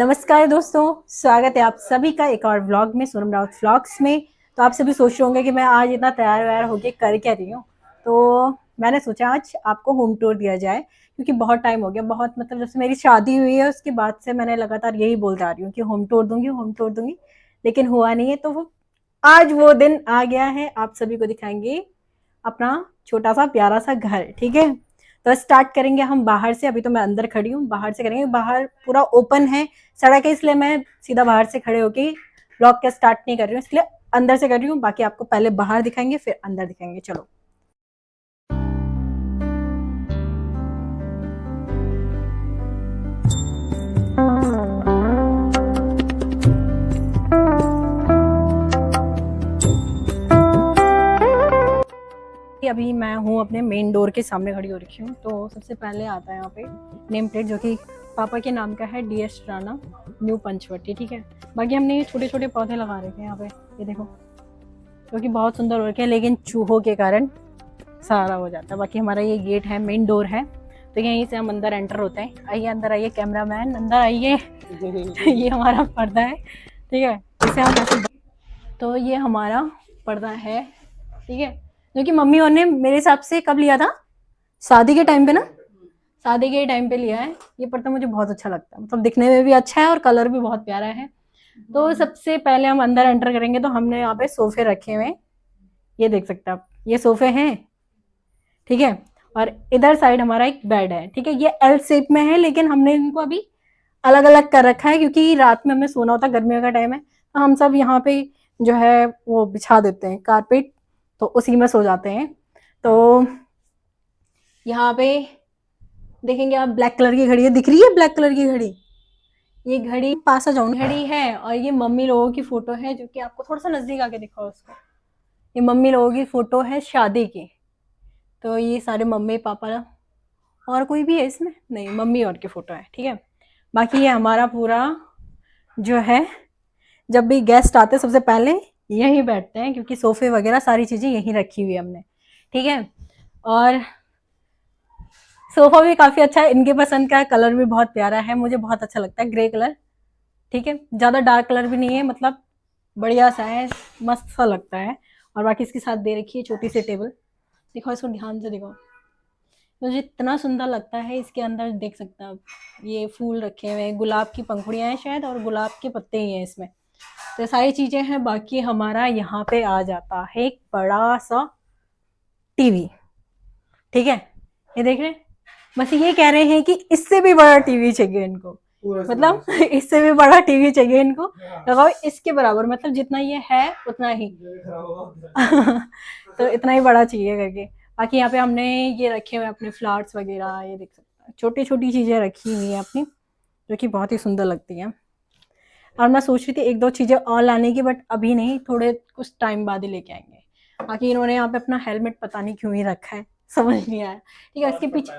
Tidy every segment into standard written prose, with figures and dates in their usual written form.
नमस्कार दोस्तों, स्वागत है आप सभी का एक और व्लॉग में, सोनम राउत व्लॉग्स में। तो आप सभी सोच रहे होंगे कि मैं आज इतना तैयार व्यार होके कर क्या रही हूँ। तो मैंने सोचा आज आपको होम टूर दिया जाए, क्योंकि बहुत टाइम हो गया, बहुत मतलब जब से मेरी शादी हुई है उसके बाद से मैंने लगातार यही बोलता आ रही हूँ कि होम टूर दूंगी, होम टूर दूंगी, लेकिन हुआ नहीं है। तो आज वो दिन आ गया है, आप सभी को दिखाएंगे अपना छोटा सा प्यारा सा घर। ठीक है, तो स्टार्ट करेंगे हम बाहर से। अभी तो मैं अंदर खड़ी हूँ, बाहर से करेंगे। बाहर पूरा ओपन है, सड़क है, इसलिए मैं सीधा बाहर से खड़े होके ब्लॉग का स्टार्ट नहीं कर रही हूँ, इसलिए अंदर से कर रही हूँ। बाकी आपको पहले बाहर दिखाएंगे फिर अंदर दिखाएंगे। चलो। अभी मैं हूँ अपने मेन डोर के सामने खड़ी हो रखी हूँ। तो सबसे पहले आता है यहाँ पे नेम प्लेट, जो कि पापा के नाम का है, DS राणा न्यू पंचवटी। ठीक है, बाकी हमने ये छोटे छोटे पौधे लगा रखे हैं यहाँ पे, ये देखो, जो कि बहुत सुंदर हो रखे हैं, लेकिन चूहों के कारण सारा हो जाता है। बाकी हमारा ये गेट है, मेन डोर है, तो यहीं से हम अंदर एंटर होते हैं। आइए अंदर आइए, कैमरा मैन अंदर आइए। ये हमारा पर्दा है, ठीक है, इसे हम ऐसे, तो ये हमारा पर्दा है, ठीक है, जो कि मम्मी और ने मेरे हिसाब से कब लिया था, शादी के टाइम पे ना, शादी के टाइम पे लिया है। ये पर्दा मुझे बहुत अच्छा लगता है, मतलब दिखने में भी अच्छा है और कलर भी बहुत प्यारा है। तो सबसे पहले हम अंदर एंटर करेंगे तो हमने यहाँ पे सोफे रखे हुए हैं, ये देख सकते हैं आप, ये सोफे हैं, ठीक है। और इधर साइड हमारा एक बेड है, ठीक है, ये L शेप में है, लेकिन हमने इनको अभी अलग अलग कर रखा है, क्योंकि रात में हमें सोना होता है, गर्मियों का टाइम है, तो हम सब यहाँ पे जो है वो बिछा देते हैं कारपेट, तो उसी में सो जाते हैं। तो यहाँ पे देखेंगे आप, ब्लैक कलर की घड़ी है, दिख रही है ब्लैक कलर की घड़ी, ये घड़ी पास आ जाऊंगी, घड़ी है। और ये मम्मी लोगों की फोटो है, जो कि आपको थोड़ा सा नजदीक आके दिखाओ उसको, ये मम्मी लोगों की फोटो है शादी की। तो ये सारे मम्मी पापा, और कोई भी है इसमें नहीं, मम्मी और की फोटो है, ठीक है। बाकी ये हमारा पूरा जो है, जब भी गेस्ट आते हैं सबसे पहले यहीं बैठते हैं, क्योंकि सोफे वगैरह सारी चीजें यहीं रखी हुई है हमने, ठीक है। और सोफा भी काफी अच्छा है, इनके पसंद का कलर भी बहुत प्यारा है, मुझे बहुत अच्छा लगता है ग्रे कलर, ठीक है, ज्यादा डार्क कलर भी नहीं है, मतलब बढ़िया सा है, मस्त सा लगता है। और बाकी इसके साथ दे रखी है छोटी सी टेबल, देखो इसको ध्यान से देखो, मुझे इतना सुंदर लगता है। इसके अंदर देख सकते हैं आप, ये फूल रखे हुए हैं, गुलाब की पंखुड़ियां हैं शायद, और गुलाब के पत्ते ही हैं इसमें, तो सारी चीजें हैं। बाकी हमारा यहाँ पे आ जाता है एक बड़ा सा टीवी, ठीक है, ये देख रहे हैं, बस ये कह रहे हैं कि इससे भी बड़ा टीवी चाहिए इनको, मतलब इससे भी बड़ा टीवी चाहिए इनको, लगाओ इसके बराबर, मतलब जितना ये है उतना ही। तो इतना ही बड़ा चाहिए करके। बाकी यहाँ पे हमने ये रखे हुए अपने फ्लावर्स वगैरह, ये देख सकते हैं, छोटी छोटी चीजें रखी हुई हैं अपनी, जो कि बहुत ही सुंदर लगती हैं। और मैं सोच रही थी एक दो चीजें और लाने की, बट अभी नहीं, थोड़े कुछ टाइम बाद ही लेके आएंगे। बाकी इन्होंने यहाँ पे अपना हेलमेट पता नहीं क्यों ही रखा है, समझ नहीं आया, ठीक है, इसके पीछे,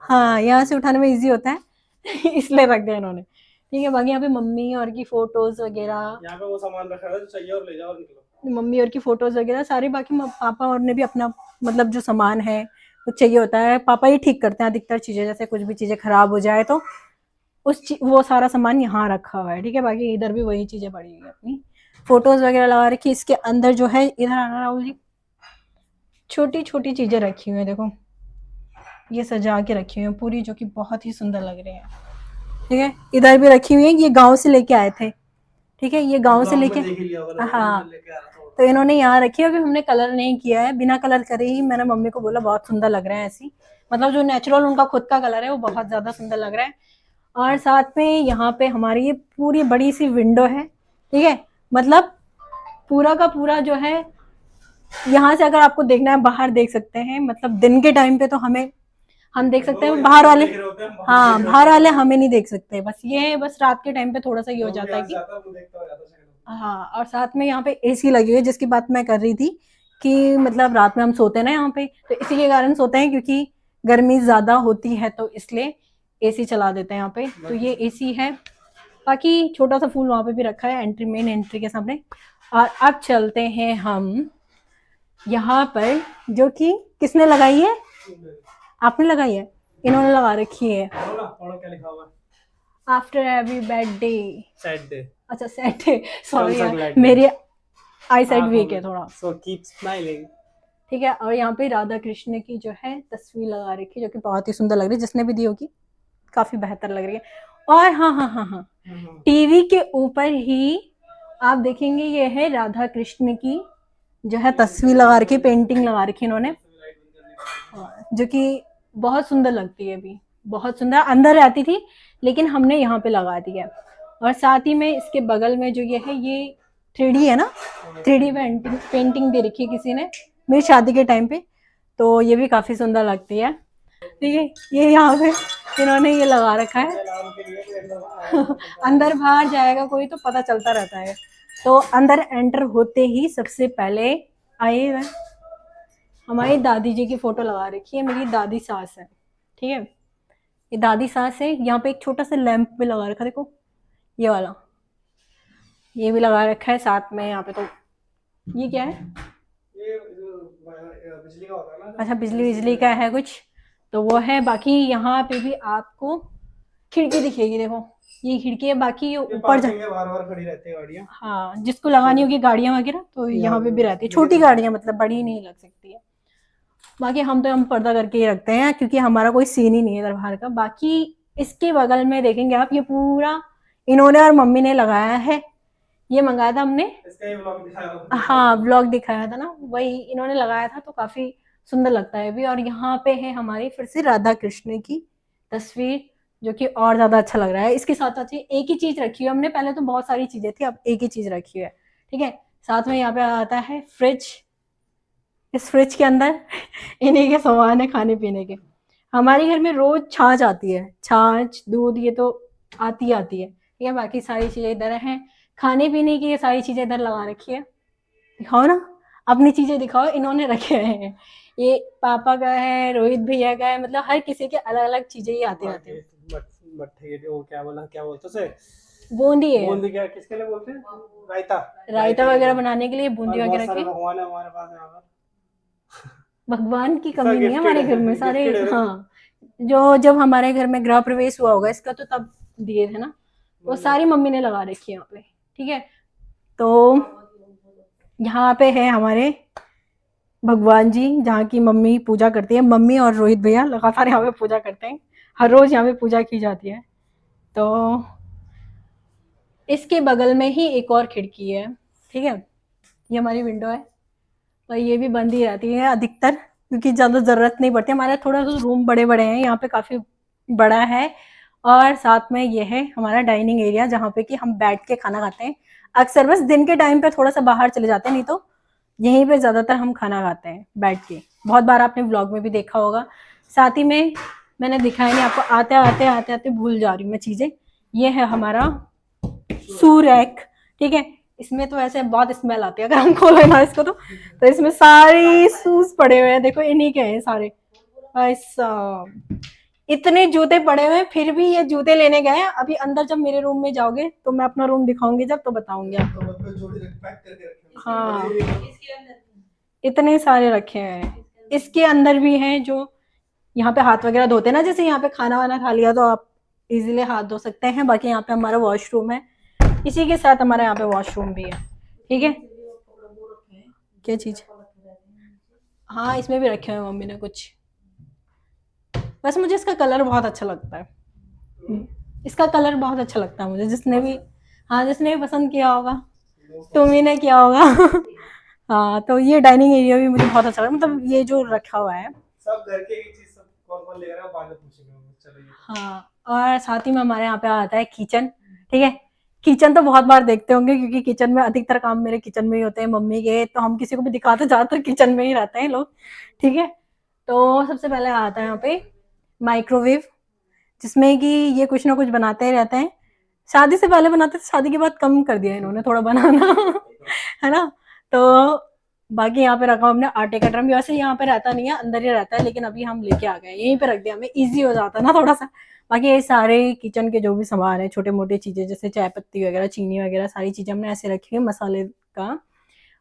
हाँ, यहाँ से उठाने में इजी होता है, इसलिए रख दिया इन्होंने, ठीक है। बाकी यहाँ पे मम्मी और की फोटोज वगैरह, यहाँ पे वो सामान रखा है, जो चाहिए और ले जाओ और निकलो, मम्मी और की फोटोज वगैरह सारी। बाकी पापा और ने भी अपना, मतलब जो सामान है कुछ चाहिए होता है, पापा ही ठीक करते हैं अधिकतर चीजें, जैसे कुछ भी चीजें खराब हो जाए तो वो सारा सामान यहाँ रखा हुआ है, ठीक है। बाकी इधर भी वही चीजें पड़ी हुई है अपनी, फोटोज वगैरह लगा रखी। इसके अंदर जो है, इधर आना राहुल जी, छोटी छोटी चीजें रखी हुई है, देखो ये सजा के रखी हुई है पूरी, जो कि बहुत ही सुंदर लग रही है, ठीक है। इधर भी रखी हुई है, ये गांव से लेके आए थे, ठीक है, ये गांव से लेके, हाँ, तो इन्होंने यहाँ रखी है। अभी हमने कलर नहीं किया है, बिना कलर करे ही मैंने मम्मी को बोला बहुत सुंदर लग रहा है ऐसी, मतलब जो नेचुरल उनका खुद का कलर है वो बहुत ज्यादा सुंदर लग रहा है। और साथ में यहाँ पे हमारी ये पूरी बड़ी सी विंडो है, ठीक है, मतलब पूरा का पूरा जो है, यहाँ से अगर आपको देखना है बाहर देख सकते हैं, मतलब दिन के टाइम पे तो हम देख सकते हैं बाहर वाले, हाँ, बाहर वाले हमें नहीं देख सकते, बस ये, बस रात के टाइम पे थोड़ा सा ये हो जाता है कि, हाँ। और साथ में यहाँ पे AC लगी हुई है, जिसकी बात मैं कर रही थी कि मतलब रात में हम सोते हैं ना यहाँ पे, तो इसी के कारण सोते हैं, क्योंकि गर्मी ज्यादा होती है, तो इसलिए AC चला देते हैं यहाँ पे, तो ये AC है। बाकी छोटा सा फूल वहां पे भी रखा है एंट्री, मेन एंट्री के सामने। और अब चलते हैं हम यहाँ पर, जो कि किसने लगाई है, आपने लगाई है, इन्होंने लगा रखी है, after every bad day, sad day, अच्छा सैड डे, सॉरी सा यार glad day? मेरी आई साइड आंखों वीक है में। थोड़ा। So keep smiling. ठीक है, और यहाँ पे राधा कृष्ण की जो है तस्वीर लगा रखी है जो कि बहुत ही सुंदर लग रही है, जिसने भी दी होगी काफी बेहतर लग रही है। और हाँ हाँ हाँ हाँ, टीवी के ऊपर ही आप देखेंगे ये है राधा कृष्ण की जो है तस्वीर लगा रखी, पेंटिंग लगा रखी इन्होंने, जो कि बहुत सुंदर लगती है अभी, बहुत सुंदर अंदर रहती थी लेकिन हमने यहाँ पे लगा दिया। और साथ ही में इसके बगल में जो ये है ये 3D है ना, 3D पेंटिंग पेंटिंग दे रखी है किसी ने मेरी शादी के टाइम पे, तो ये भी काफी सुंदर लगती है। ठीक है, ये यहाँ पे इन्होंने ये लगा रखा है अंदर बाहर जाएगा कोई तो पता चलता रहता है। तो अंदर एंटर होते ही सबसे पहले आइए, हमारी दादी जी की फोटो लगा रखी है, मेरी दादी सास है। ठीक है, ये दादी सास है। यहाँ पे एक छोटा सा लैंप भी लगा रखा है, देखो ये वाला, ये भी लगा रखा है साथ में। यहाँ पे तो ये क्या है, ये जो बिजली का होता है ना, अच्छा बिजली बिजली का है कुछ, तो वो है। बाकी यहाँ पे भी आपको खिड़की दिखेगी, देखो ये खिड़की है। बाकी ये ऊपर जा, बार बार खड़ी रहती है गाड़ियाँ। हाँ जिसको लगानी होगी गाड़ियाँ वगैरह तो यहाँ पे भी रहती है, छोटी गाड़ियाँ मतलब बड़ी नहीं लग सकती है। बाकी हम पर्दा करके ही रखते हैं क्योंकि हमारा कोई सीन ही नहीं है इधर बाहर का। बाकी इसके बगल में देखेंगे आप, ये पूरा इन्होंने और मम्मी ने लगाया है, ये मंगाया था हमने, इसका ही ब्लॉग दिखाया था। हाँ ब्लॉग दिखाया था ना, वही इन्होंने लगाया था, तो काफी सुंदर लगता है भी। और यहाँ पे है हमारी फिर से राधा कृष्ण की तस्वीर, जो कि और ज्यादा अच्छा लग रहा है। इसके साथ साथ एक ही चीज रखी है हमने, पहले तो बहुत सारी चीजें थी, अब एक ही चीज रखी है। ठीक है, साथ में यहाँ पे आता है फ्रिज, इस फ्रिज के अंदर इन्हीं के सामान है खाने पीने के। हमारे घर में रोज छाछ आती है, छाछ दूध ये तो आती है। ठीक है, बाकी सारी चीजें इधर हैं, खाने पीने की ये सारी चीजें इधर लगा रखी है। दिखाओ ना, अपनी चीजें दिखाओ, इन्होंने रखे हैं। ये पापा का है, रोहित भैया का है, मतलब हर किसी के अलग अलग चीजें ही आती रहती हैं। मट्ठे के वो क्या बोला, क्या बोलते उसे, बूंदी है, बूंदी क्या किसके लिए बोलते हैं, रायता। रायता वगैरह बनाने के लिए बूंदी और बहुत वगैरह सारे के। भगवान है हमारे पास यहाँ पर। भगवान की सब कमी नहीं है गिफ्टेड हमारे घर में, है, सारे गिफ्टेड है। हाँ। जो जब हमारे घर में गृह प्रवेश हुआ होगा इसका, तो तब दिए थे ना, वो सारी मम्मी ने लगा रखी है यहाँ पे। ठीक है, तो यहाँ पे है हमारे भगवान जी, जहाँ की मम्मी पूजा करती है, मम्मी और रोहित भैया लगातार यहाँ पे पूजा करते हैं, हर रोज यहाँ पे पूजा की जाती है। तो इसके बगल में ही एक और खिड़की है। ठीक है, ये हमारी विंडो है और ये भी बंद ही रहती है अधिकतर, क्योंकि ज़्यादा ज़रूरत नहीं पड़ती। हमारा थोड़ा सा रूम बड़े बड़े हैं यहाँ पे, काफ़ी बड़ा है। और साथ में ये है हमारा डाइनिंग एरिया, जहाँ पे कि हम बैठ के खाना खाते हैं। अक्सर बस दिन के टाइम पे थोड़ा सा बाहर चले जाते हैं, नहीं तो यहीं पे ज़्यादातर हम खाना खाते हैं बैठ के। बहुत बार आपने व्लॉग में भी देखा होगा। साथ ही में मैंने दिखाया नहीं आपको, आते आते भूल जा रही हूँ मैं चीज़ें। ये है हमारा सूरैक। ठीक है, इसमें तो ऐसे बहुत स्मेल आती है अगर हम खोले ना इसको, तो इसमें सारी शूज पड़े हुए हैं, देखो इन्हीं के हैं सारे। ऐसा इतने जूते पड़े हुए हैं, फिर भी ये जूते लेने गए हैं। अभी अंदर जब मेरे रूम में जाओगे तो मैं अपना रूम दिखाऊंगी जब, तो बताऊंगी आपको। हाँ, इतने सारे रखे हैं। इसके अंदर भी हैं जो यहाँ पे हाथ वगैरह धोते हैं ना, जैसे यहाँ पे खाना वाना खा लिया तो आप इजीली हाथ धो सकते हैं। बाकी यहाँ पे हमारा वॉशरूम है, इसी के साथ हमारे यहाँ पे वॉशरूम भी है। ठीक है, क्या चीज, हाँ इसमें भी रखे हुए हैं मम्मी ने कुछ। वैसे मुझे इसका कलर बहुत अच्छा लगता है, इसका कलर बहुत अच्छा लगता है मुझे, जिसने भी, हाँ जिसने भी पसंद किया होगा, तुम्ही ने किया होगा हाँ, तो ये डाइनिंग एरिया भी मुझे बहुत अच्छा लगा, मतलब ये जो रखा हुआ है सब घर के ही चीज, सब कौन कौन ले रहा है बाद में पूछेंगे। चलो ये हाँ। और साथ ही में हमारे यहाँ पे आता है किचन। ठीक है, किचन तो बहुत बार देखते होंगे क्योंकि किचन में अधिकतर काम मेरे किचन में ही होते हैं मम्मी के, तो हम किसी को भी दिखाते ज्यादातर किचन में ही रहते हैं लोग। ठीक है, तो सबसे पहले आता है यहाँ पे माइक्रोवेव, जिसमें कि ये कुछ ना कुछ बनाते ही रहते हैं। शादी से पहले बनाते थे, शादी के बाद कम कर दिया इन्होंने थोड़ा बनाना है ना। तो बाकी यहाँ पे रखा हमने आटे का ड्रम, वैसे यहाँ पे रहता नहीं है, अंदर ही रहता है, लेकिन अभी हम लेके आ गए, यहीं पे रख दिया, हमें इजी हो जाता है ना थोड़ा सा। बाकी ये सारे किचन के जो भी सामान है, छोटे मोटे चीजें जैसे चाय पत्ती वगैरह, चीनी वगैरह, सारी चीजें हमने ऐसे रखी है मसाले का।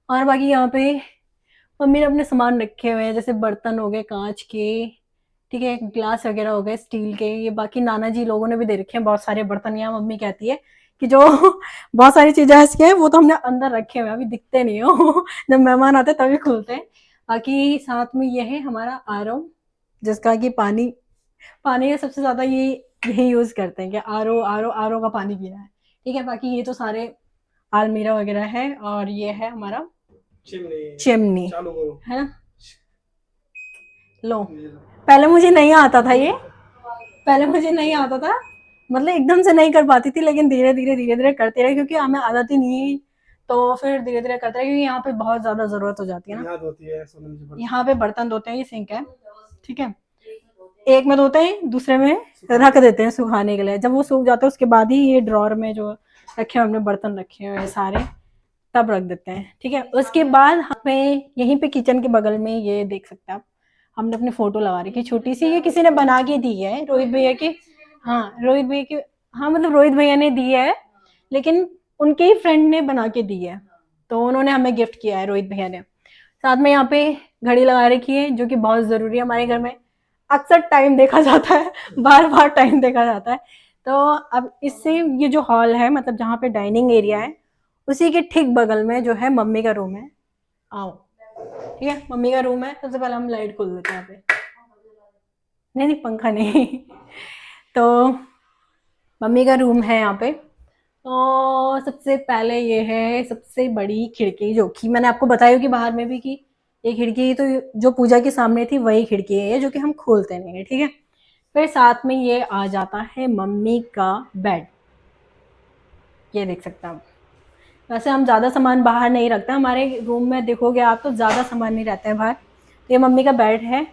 और बाकी यहाँ पे मम्मी ने अपने सामान रखे हुए हैं, जैसे बर्तन हो गए कांच के। ठीक है, ग्लास वगैरह हो गए स्टील के, ये बाकी नाना जी लोगों ने भी दे रखे हैं बहुत सारे बर्तन। यहाँ मम्मी कहती है कि जो बहुत सारी चीजें ऐसी हैं वो तो हमने अंदर रखे हुए हैं, अभी दिखते नहीं हो जब मेहमान आते तभी खुलते हैं। बाकी साथ में ये है हमारा आरओ, जिसका कि पानी पानी का सबसे ज्यादा ये यही यूज करते हैं कि आरओ आरओ आरओ का पानी पीना है। ठीक है, बाकी ये तो सारे आलमीरा वगैरह है, और ये है हमारा चिमनी, चालू करो। है ना। लो, पहले मुझे नहीं आता था ये, पहले मुझे नहीं आता था, मतलब एकदम से नहीं कर पाती थी, लेकिन धीरे धीरे करते रहे, क्योंकि हमें आदत ही नहीं, तो फिर धीरे धीरे करते रहे, क्योंकि यहाँ पे बहुत ज्यादा जरूरत हो जाती है ना। याद होती है सोनम जी, यहाँ पे बर्तन धोते हैं, ये सिंक है, ठीक है, एक में धोते हैं, दूसरे में रख देते हैं सुखाने के लिए। जब वो सूख जाता है उसके बाद ही ये ड्रॉर में जो रखे हुए हमने बर्तन रखे हुए हैं सारे, तब रख देते हैं। ठीक है, उसके बाद हमें यहीं पे किचन के बगल में ये देख सकते हैं आप, हमने अपनी फोटो लगा रखी छोटी सी, ये किसी ने बना के दी है, रोहित भैया की। हाँ, रोहित भैया की, हाँ मतलब रोहित भैया ने दी है, लेकिन उनके ही फ्रेंड ने बना के दी है, तो उन्होंने हमें गिफ्ट किया है रोहित भैया ने। साथ में यहाँ पे घड़ी लगा रखी है, जो कि बहुत जरूरी है हमारे घर में, अक्सर टाइम देखा जाता है, बार बार टाइम देखा जाता है। तो अब इससे ये जो हॉल है, मतलब जहाँ पे डाइनिंग एरिया है, उसी के ठीक बगल में जो है मम्मी का रूम है। आओ, ठीक है, मम्मी का रूम है। सबसे पहले हम लाइट खोल देते हैं यहाँ पे, नहीं नहीं पंखा नहीं तो मम्मी का रूम है यहाँ पे। तो सबसे पहले ये है सबसे बड़ी खिड़की, जो कि मैंने आपको बताया कि बाहर में भी कि ये खिड़की तो जो पूजा के सामने थी वही खिड़की है, जो कि हम खोलते नहीं है। ठीक है, फिर साथ में ये आ जाता है मम्मी का बेड, ये देख सकते हैं आप। वैसे हम ज़्यादा सामान बाहर नहीं रखते, हमारे रूम में देखोगे आप तो ज़्यादा सामान नहीं रहता है बाहर। तो ये मम्मी का बेड है,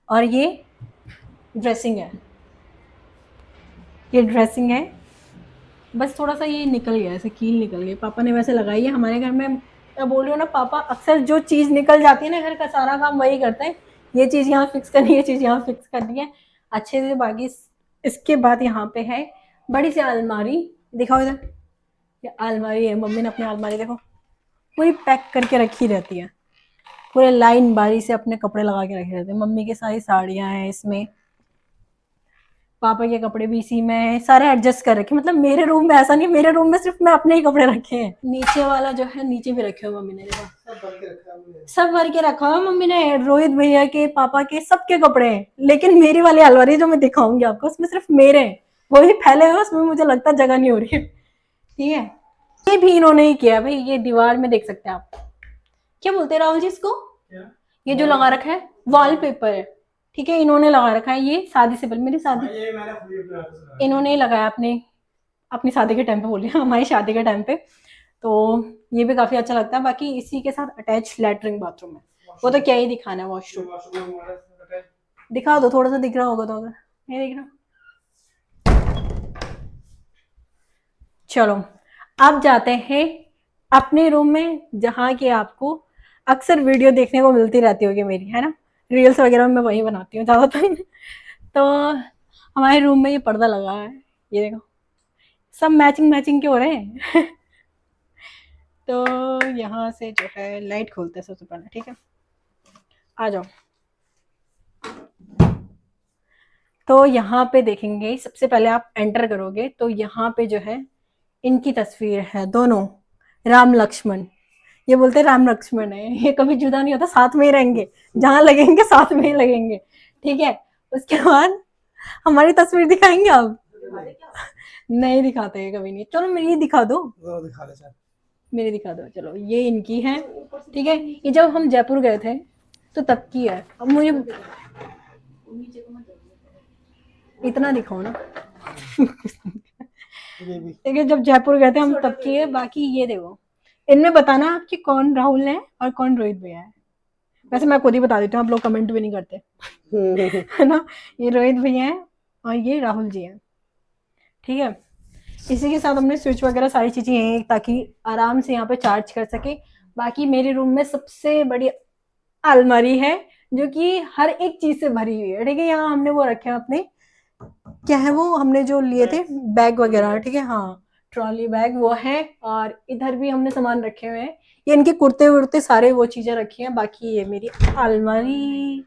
और ये ड्रेसिंग है, ये ड्रेसिंग है। बस थोड़ा सा ये निकल गया, ऐसे कील निकल गई, पापा ने वैसे लगाई है। हमारे घर में मैं बोल रही हूँ ना, पापा अक्सर जो चीज़ निकल जाती है ना घर का सारा काम वही करते हैं, ये चीज़ यहाँ फिक्स करनी है, ये चीज़ यहाँ फिक्स करनी है अच्छे से। बाकी इसके बाद यहाँ पे है बड़ी सी अलमारी, दिखाओ इधर, ये अलमारी है, मम्मी ने अपनी अलमारी देखो पूरी पैक करके रखी रहती है, पूरे लाइन बारी से अपने कपड़े लगा के रखे रहते हैं। मम्मी की सारी साड़ियाँ हैं इसमें, पापा के कपड़े भी इसी में है, सारे एडजस्ट कर रखे। मतलब मेरे रूम में ऐसा नहीं, मेरे रूम में सिर्फ मैं अपने ही कपड़े रखे हैं। नीचे वाला जो है नीचे भी रखे हुए मम्मी ने, देखो सब भर के रखा हुआ मम्मी ने, रोहित भैया के, पापा के, सबके कपड़े हैं। लेकिन मेरी वाली अलमारी जो मैं दिखाऊंगी आपको, उसमें सिर्फ मेरे हैं, वो भी फैले हुए, उसमें मुझे लगता है जगह नहीं हो रही है। ठीक है, ये भी इन्होंने ही किया भाई, ये दीवार में देख सकते हैं आप, क्या बोलते हैं राहुल जी इसको, ये जो लगा रखा है वॉलपेपर है। ठीक है, इन्होंने लगा रखा है, ये शादी से पहले मेरी शादी, ये मैंने खुद ही अपने हाथों से लगाया। इन्होंने लगाया अपनी शादी के टाइम पे, बोलिए हमारी शादी के टाइम पे। तो ये भी काफी अच्छा लगता है। बाकी इसी के साथ अटैच लेटरिन बाथरूम है, वो तो क्या ही दिखाना है, वॉशरूम वॉशरूम में हमारा अटैच। दिखा दो, थोड़ा सा दिख रहा होगा तो, अगर नहीं दिख रहा। चलो अब जाते हैं अपने रूम में, जहाँ की आपको अक्सर वीडियो देखने को मिलती रहती होगी मेरी, है ना, रील्स वगैरह में मैं वही बनाती हूँ ज़्यादातर तो हमारे रूम में ये पर्दा लगा है, ये देखो, सब मैचिंग मैचिंग के हो रहे हैं तो यहाँ से जो है लाइट खोलते हैं सबसे पहले। ठीक है, आ जाओ। तो यहाँ पे देखेंगे, सबसे पहले आप एंटर करोगे तो यहाँ पे जो है इनकी तस्वीर है, दोनों राम लक्ष्मण। ये बोलते हैं राम लक्ष्मण है, ये कभी जुदा नहीं होता, साथ में ही रहेंगे, जहां लगेंगे साथ में ही लगेंगे। ठीक है, उसके बाद हमारी तस्वीर दिखाएंगे आप, नहीं दिखाते हैं कभी नहीं। चलो मेरी दिखा दो, दिखा दे सर, मेरी दिखा दो। चलो ये इनकी है। ठीक है, ये जब हम जयपुर गए थे तो तब की है। अब मुझे इतना दिखाओ ना ये भी ठीक है, जब जयपुर गए थे हम तब की है। बाकी ये देखो, इनमें बताना कि कौन राहुल है और कौन रोहित भैया है। वैसे मैं खुद ही बता देती हूँ, आप लोग कमेंट भी नहीं करते है ना। ये रोहित भैया है और ये राहुल जी हैं। ठीक है, इसी के साथ हमने स्विच वगैरह सारी चीजें हैं, ताकि आराम से यहाँ पे चार्ज कर सके। बाकी मेरे रूम में सबसे बड़ी अलमारी है, जो कि हर एक चीज से भरी हुई है। ठीक है, यहाँ हमने वो रखे हैं अपने, क्या है वो, हमने जो लिए थे बैग वगैरह। ठीक है, हाँ ट्रॉली बैग वो है, और इधर भी हमने सामान रखे हुए हैं। ये इनके कुर्ते वुर्ते सारे वो चीजें रखी हैं। बाकी ये मेरी अलमारी,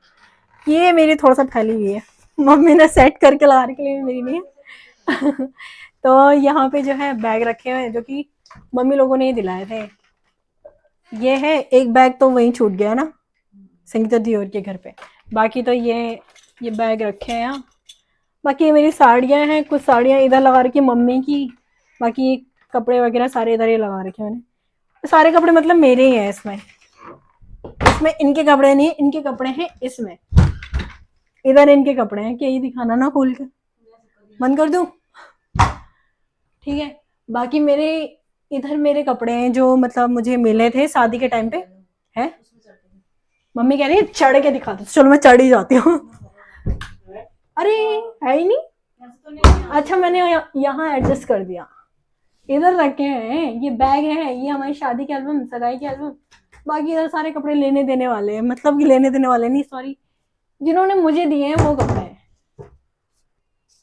ये मेरी थोड़ा सा फैली हुई है, मम्मी ने सेट करके लगा के लिए मेरी नहीं है। तो यहाँ पे जो है बैग रखे हुए हैं जो कि मम्मी लोगों ने ही दिलाए थे। ये है एक बैग तो वहीं छूट गया ना संगीता दियोर के घर पे। बाकी तो ये बैग रखे हैं यहाँ। बाकी ये मेरी साड़ियाँ हैं, कुछ साड़ियाँ इधर लगा रखी मम्मी की। बाकी कपड़े वगैरह सारे इधर ही लगा रखे मैंने। सारे कपड़े मतलब मेरे ही हैं इसमें। इसमें इनके कपड़े नहीं, इनके कपड़े हैं इसमें। इधर इनके कपड़े हैं, क्या ये दिखाना ना खोल के बंद कर दूं? ठीक है। बाकी मेरे इधर मेरे कपड़े हैं जो मतलब मुझे मिले थे शादी के टाइम पे। है मम्मी कह रही है चढ़ के दिखा दो, चलो मैं चढ़ ही जाती हूँ। अरे है ही नहीं। अच्छा मैंने यहाँ एडजस्ट कर दिया। इधर रखे हैं, ये बैग है, ये हमारी शादी की एल्बम, सगाई की एल्बम। बाकी इधर सारे कपड़े लेने देने वाले हैं, मतलब कि लेने देने वाले नहीं, सॉरी, जिन्होंने मुझे दिए हैं वो कपड़े हैं।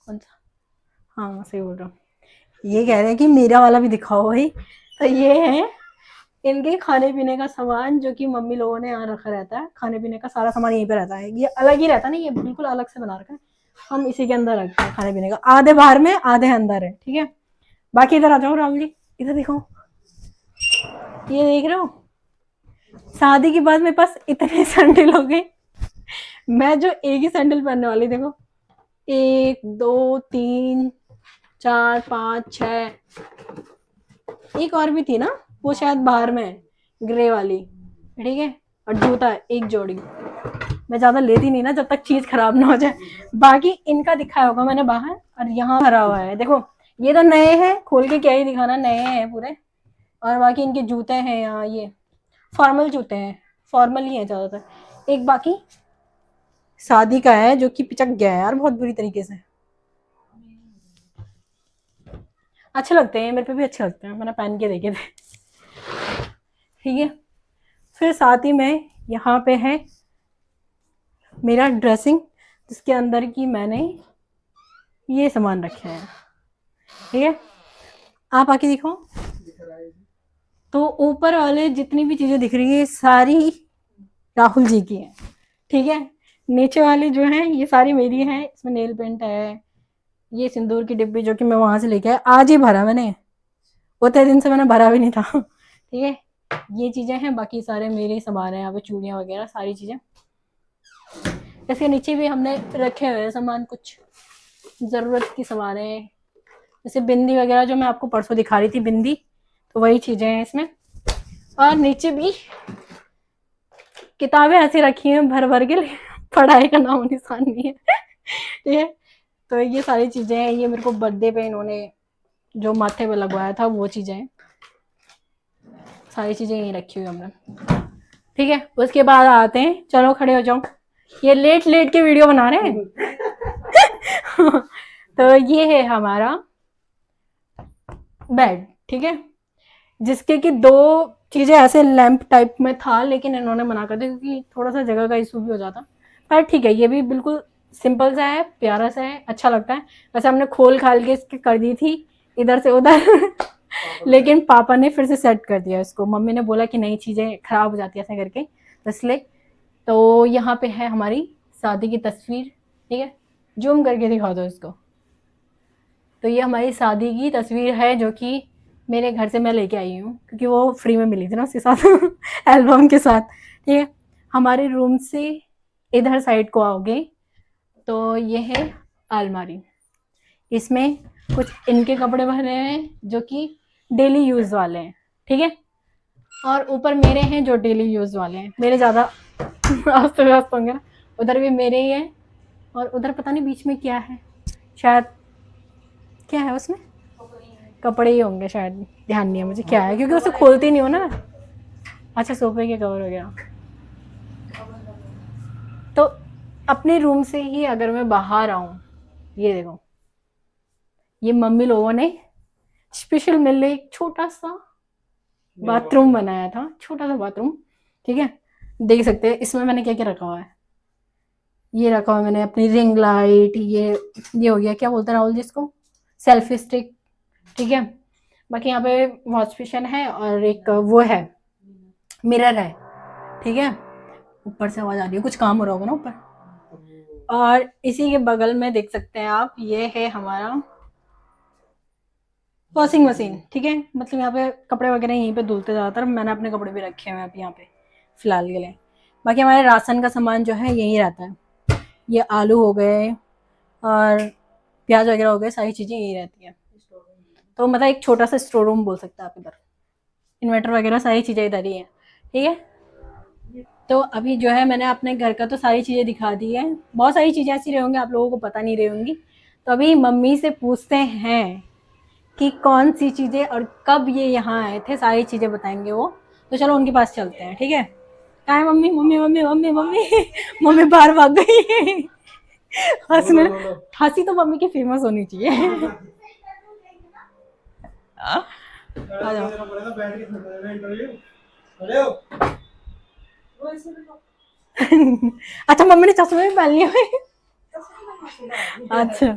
कौन सा? हाँ सही बोल रहा हूँ। ये कह रहे हैं कि मेरा वाला भी दिखाओ भाई। तो ये है इनके खाने पीने का सामान जो कि मम्मी लोगों ने यहाँ रखा रहता है। खाने पीने का सारा सामान यहीं पे रहता है, ये अलग ही रहता है ना, ये बिल्कुल अलग से बना रखा है। हम इसी के अंदर रखते हैं खाने पीने का, आधे बाहर में आधे अंदर है। ठीक है। बाकी इधर आ जाओ राहुल जी, इधर देखो, ये देख रहे हो, शादी के बाद मेरे पास इतने सैंडल हो गए। मैं जो एक ही सैंडल पहनने वाली, देखो 1 2 3 4 5 6, एक और भी थी ना, वो शायद बाहर में है, ग्रे वाली। ठीक है। और जूता एक जोड़ी। मैं ज्यादा लेती नहीं ना जब तक चीज खराब ना हो जाए। बाकी इनका दिखाया होगा मैंने बाहर, और यहाँ भरा हुआ है देखो। ये तो नए हैं, खोल के क्या ही दिखाना, नए हैं पूरे। और बाकी इनके जूते हैं यहाँ, ये फॉर्मल जूते हैं, फॉर्मल ही है ज्यादातर। एक बाकी शादी का है जो कि पिचक गया है यार बहुत बुरी तरीके से। अच्छे लगते हैं, मेरे पे भी अच्छे लगते हैं, मैंने पहन के देखे थे। ठीक है। फिर साथ ही में यहाँ पे है मेरा ड्रेसिंग, जिसके अंदर की मैंने ये सामान रखे हैं। ठीक है। आप आके दिखाओ। तो ऊपर वाले जितनी भी चीजें दिख रही है सारी राहुल जी की हैं। ठीक है। नीचे वाली जो है ये सारी मेरी हैं। इसमें नेल पेंट है, ये सिंदूर की डिब्बी जो कि मैं वहां से लेके आया, आज ही भरा मैंने, उतने दिन से मैंने भरा भी नहीं था। ठीक है। ये चीजें हैं, बाकी सारे मेरे सामान है यहाँ पे, चूड़ियाँ वगैरह सारी चीजें। इसके नीचे भी हमने रखे हुए हैं सामान, कुछ जरूरत की सामान है, जैसे बिंदी वगैरह जो मैं आपको परसों दिखा रही थी, बिंदी, तो वही चीजें हैं इसमें। और नीचे भी किताबें ऐसी रखी हैं भर भर के, पढ़ाई का नाम निशान नहीं है। ठीक है। तो ये सारी चीजें हैं, ये मेरे को बर्थडे पे इन्होंने जो माथे पे लगवाया था वो चीजें हैं, सारी चीजें यहीं रखी हुई हमने। ठीक है। उसके बाद आते हैं, चलो खड़े हो जाओ, ये लेट लेट के वीडियो बना रहे हैं। तो ये है हमारा बेड। ठीक है। जिसके कि दो चीजें ऐसे लैंप टाइप में था, लेकिन इन्होंने मना कर दिया क्योंकि थोड़ा सा जगह का इशू भी हो जाता। पर ठीक है, ये भी बिल्कुल सिंपल सा है, प्यारा सा है, अच्छा लगता है। वैसे हमने खोल खाल के इसकी कर दी थी इधर से उधर। लेकिन पापा ने फिर से सेट कर दिया इसको, मम्मी ने बोला कि नई चीजें खराब हो जाती है ऐसे करके, इसलिए। तो यहाँ पे है हमारी शादी की तस्वीर। ठीक है। जूम करके दिखा दो इसको। तो ये हमारी शादी की तस्वीर है जो कि मेरे घर से मैं लेके आई हूँ, क्योंकि वो फ्री में मिली थी ना उसके साथ, एल्बम के साथ। ठीक है। हमारे रूम से इधर साइड को आओगे तो ये है अलमारी। इसमें कुछ इनके कपड़े भरे हैं जो कि डेली यूज़ वाले हैं। ठीक है। और ऊपर मेरे हैं जो डेली यूज़ वाले हैं, मेरे ज़्यादा आस्ते व्यस्त होंगे ना। उधर भी मेरे ही हैं, और उधर पता नहीं बीच में क्या है, शायद क्या है उसमें, कपड़े ही होंगे शायद, ध्यान नहीं है मुझे क्या है, क्योंकि उसे खोलती नहीं हो ना। अच्छा सोफे के कवर वगैरह। तो अपने रूम से ही अगर मैं बाहर आऊँ, ये देखो, ये मम्मी लोगों ने स्पेशल मेरे लिए एक छोटा सा बाथरूम बनाया था, छोटा सा बाथरूम। ठीक है। देख सकते हैं इसमें मैंने क्या क्या रखा हुआ है। ये रखा हुआ है मैंने अपनी रिंग लाइट, ये हो गया क्या बोलते हैं राहुल जी इसको, सेल्फी स्टिक। ठीक है। बाकी यहाँ पे वॉश बेसिन है, और एक वो है मिरर है। ठीक है। ऊपर से आवाज आ रही है, कुछ काम हो रहा होगा ना ऊपर। और इसी के बगल में देख सकते हैं आप, ये है हमारा वॉशिंग मशीन, ठीक है। मतलब यहाँ पे कपड़े वगैरह यहीं पे धुलते ज़्यादातर, मैंने अपने कपड़े भी रखे हुए हैं अभी यहाँ पे फिलहाल के लिए। बाकी हमारे राशन का सामान जो है यहीं रहता है, ये आलू हो गए और प्याज वगैरह हो गए, सारी चीज़ें यहीं रहती हैं। तो मतलब एक छोटा सा स्टोर रूम बोल सकते हैं आप इधर, इन्वर्टर वगैरह सारी चीज़ें इधर ही हैं, ठीक है। तो अभी जो है मैंने अपने घर का तो सारी चीज़ें दिखा दी है, बहुत सारी चीज़ें ऐसी रहेंगी आप लोगों को पता नहीं रही होंगी। तो अभी मम्मी से पूछते हैं कि कौन सी चीज़ें और कब ये यहाँ आए थे, सारी चीज़ें बताएंगे वो। तो चलो उनके पास चलते हैं, ठीक है। कहाँ है mummy? Mummy mummy mummy mummy mummy बाहर भाग गई। हंसी में, हंसी तो मम्मी की फेमस होनी चाहिए। आ जाओ। देना पड़ेगा, बैठ के सुनना है इंटरव्यू। खड़े हो। अच्छा मम्मी ने चश्मे भी पहन लिए हुए। अच्छा,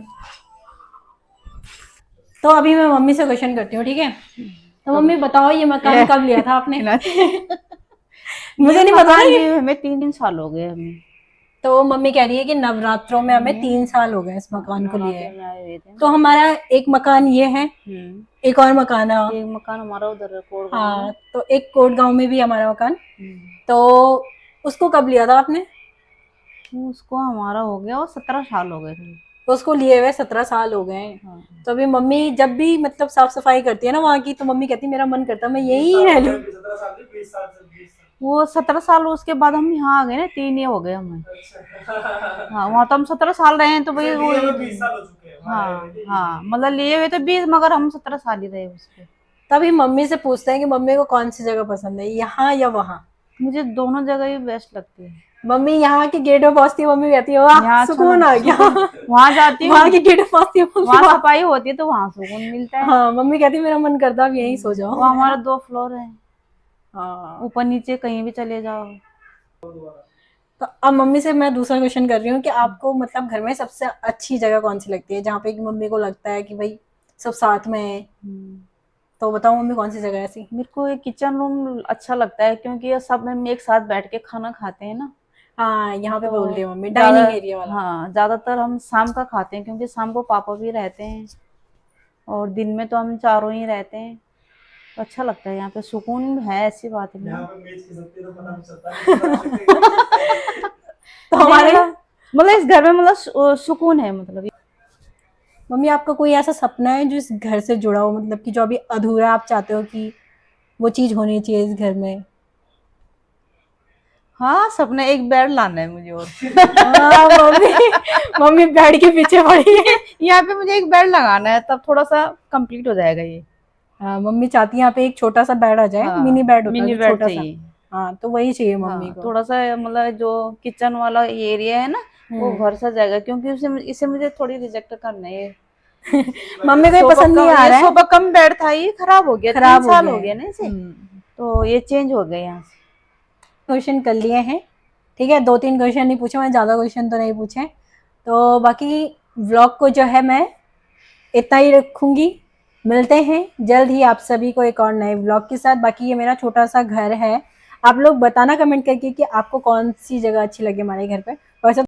तो अभी मैं मम्मी से क्वेश्चन करती हूँ, ठीक है। तो मम्मी बताओ ये मकान कब लिया था आपने? मुझे नहीं पता लिए हमें 3 साल हो गए हमें। तो मम्मी कह रही है कि नवरात्रों में हमें 3 साल हो गए इस मकान को लिए। नवरात्रि में आए हुए थे। तो हमारा एक मकान ये है, एक और मकान है। एक मकान हमारा उधर है कोट गाँव हाँ, में। तो एक कोट गांव में भी हमारा मकान। तो उसको कब लिया था आपने? उसको हमारा हो गया और 17 साल हो गए थे। तो उसको लिए हुए 17 साल हो गए हैं। हाँ। तो अभी मम्मी जब भी मतलब साफ सफाई करती है ना वहाँ की, तो मम्मी कहती है मेरा मन करता है मैं यहीं रह लूं। 17 साल नहीं, 20 साल से 20 साल। वो 17 साल उसके बाद हम यहाँ आ गए ना, 3 ये हो गए हमें। हाँ, वहाँ तो हम 17 साल रहे हैं तो भाई वो 20 साल हो चुके हैं हाँ हमारे। हाँ, मतलब लिए हुए तो 20, मगर हम 17 साल ही रहे उसके। तभी मम्मी से पूछते हैं कि मम्मी को कौन सी जगह पसंद है, यहाँ या वहाँ। मुझे दोनों जगह ही बेस्ट लगती है। मम्मी यहाँ के गेट पे पहुंचती है, मम्मी कहती है वाह यहाँ अच्छा सुकून आ गया। वहाँ जाती हूँ, वहाँ के गेट पे पहुंचती है मम्मी, वहाँ वाह। सफाई होती है तो वहाँ सुकून मिलता है। हाँ, मम्मी कहती है मेरा मन करता है अब यहीं सो जाओ। वो हमारा 2 फ्लोर है, हाँ, ऊपर नीचे कहीं भी चले जाओ। तो अब मम्मी से मैं दूसरा क्वेश्चन कर रही हूँ कि आपको मतलब घर में सबसे अच्छी जगह कौन सी लगती है, जहाँ पे कि मम्मी को लगता है कि भाई सब साथ में है। तो बताओ मम्मी कौन सी जगह है ऐसी? मेरे को ये किचन रूम अच्छा लगता है क्योंकि ये सब में एक साथ बैठ के खाना खाते हैं ना। हाँ, यहाँ पे तो बोल रही है मम्मी ज्यादा डाइनिंग एरिया वाला। हाँ, ज्यादातर हम शाम का खाते हैं क्योंकि शाम को पापा भी रहते हैं और दिन में तो हम चारों ही रहते हैं। तो अच्छा लगता है, यहाँ पे सुकून है, ऐसी बात नहीं यहाँ है। पे मेज की सकती है तो पता नहीं चलता। तो नहीं, हमारे मतलब इस घर में मतलब सुकून है मतलब। मम्मी आपका कोई ऐसा सपना है जो इस घर से जुड़ा हो, मतलब कि जो अभी अधूरा आप चाहते हो कि वो चीज होनी चाहिए इस घर में? हाँ, सपना एक बेड लाना है मुझे और हाँ, मम्मी मम्मी बेड के पीछे पड़ी है। यहाँ पे मुझे एक बेड लगाना है, तब थोड़ा सा कंप्लीट हो जाएगा ये। हाँ, मम्मी चाहती है यहाँ पे एक छोटा सा बेड आ जाए, हाँ, मिनी बेड होता है मिनी जो बेड छोटा सा। चाहिए। हाँ, तो वही चाहिए मम्मी हाँ, को। थोड़ा सा मतलब जो किचन वाला एरिया है ना, वो भर सा जाएगा क्योंकि इसे मुझे थोड़ी रिजेक्ट करना है। मम्मी को ये पसंद नहीं आ रहा है, सोफा कम बेड था, ये खराब हो गया, 3 खराब हो साल गया हो है। गया ना इसे, तो ये चेंज हो गया यहाँ से। क्वेश्चन कर लिए हैं, ठीक है। 2-3 क्वेश्चन नहीं पूछे, मैं ज़्यादा क्वेश्चन तो नहीं पूछे। तो बाकी व्लॉग को जो है मैं इतना ही रखूंगी। मिलते हैं जल्द ही आप सभी को एक और नए व्लॉग के साथ। बाकी ये मेरा छोटा सा घर है, आप लोग बताना कमेंट करके कि आपको कौन सी जगह अच्छी लगी हमारे घर पे।